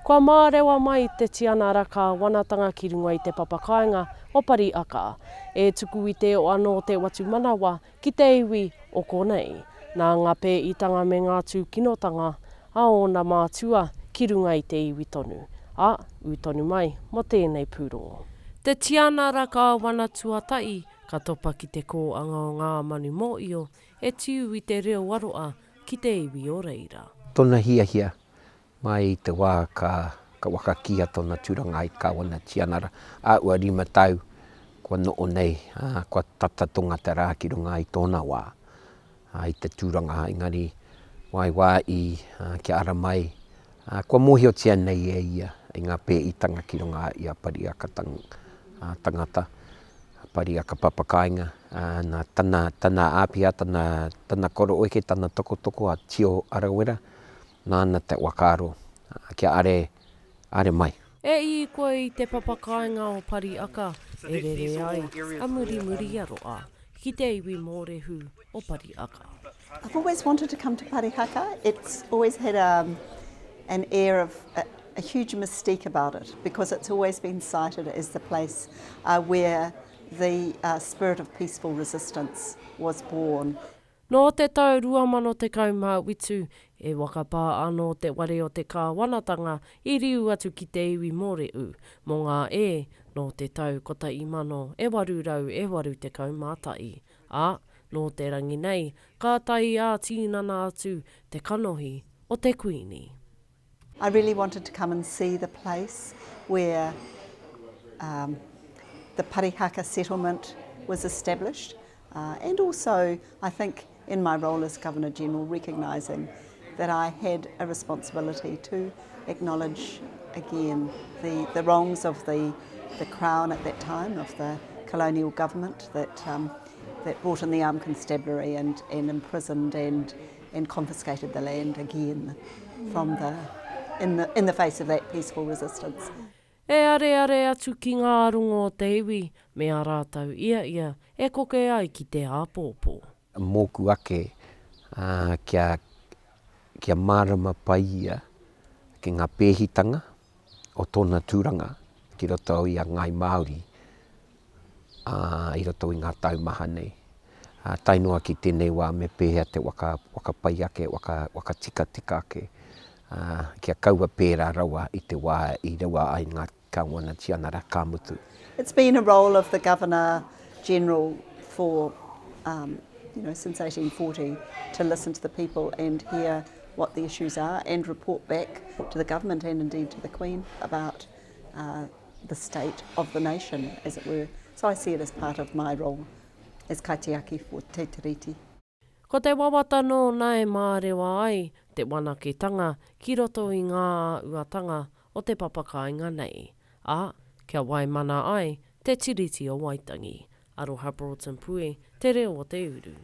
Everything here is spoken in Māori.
Kua mārewa mai te Tianara Kāwanatanga ki runga i te Papakāinga o Parihaka. E tuku i te o anō te watu manawa ki te iwi o konei. Nā ngā pē i tanga me ngā tū kinotanga a ona mātua ki runga i te iwi tonu. A, utonu mai mo tēnei Pūrongo. Te Tianara Kāwana tuatai ka topa ki te kōanga o ngā manu mōio e tiu i te reo waroa ki te iwi o reira. Tōna hia mai te wā ka wakakia tōna tūranga i Kāwana Tianara. A ua 5 tau kua noo nei, kua tatatonga te rā ki runga i tōna wā. I te tūranga engari wā i ki ara mai. Kua mōhio tia nei e ia i ngā pē i tanga ki runga i a Parihaka tangata. Parihaka Papakāinga, nā tāna āpia, tāna koro oike, tāna toko a tio arawera, nāna te wakaro, kia are mai. E i koe i te Papakāinga o Parihaka, e rere ai, a muri aroa, ki te iwi mōrehu o Parihaka. I've always wanted to come to Parihaka. It's always had an air of a huge mystique about it, because it's always been cited as the place where the spirit of peaceful resistance was born. Nō te tau 2019, e wakapā anō te ware o Te Kāwanatanga i riu atu ki te iwi mōreu, mō ngā nō te tau 1848 mātai. A, nō te rangi nei, ka tai a tinana atu te kanohi o te Kuīni. I really wanted to come and see the place where the Parihaka settlement was established, and also, I think, in my role as Governor-General, recognising that I had a responsibility to acknowledge again the wrongs of the Crown at that time, of the colonial government that brought in the armed constabulary and imprisoned and confiscated the land again from in the face of that peaceful resistance. E are atu ki ngā runga o te iwi, mea rātau ia, e koke ai ki te āpōpō. Mōku ake kia mārama paia ki ngā pēhitanga o tōna tūranga ki roto i a ngai Māori, i roto i ngā taumaha nei. Tainua ki tēnei wā me pēhea te wakapai ake, wakatika ake, kia kaua pērā rawa i te wā i rewa ai ngā Kāwana Tianara kāmutu. It's been a role of the Governor-General for, since 1840, to listen to the people and hear what the issues are and report back to the government and indeed to the Queen about the state of the nation, as it were. So I see it as part of my role as kaitiaki for Te Tiriti. Ko te wawatano nai mārewa ai te wanaketanga ki roto i ngā uatanga o te Papakāinga nei. A, kia wai mana ai te tiriti o Waitangi. Aroha Broughton Pue, te reo o te uru.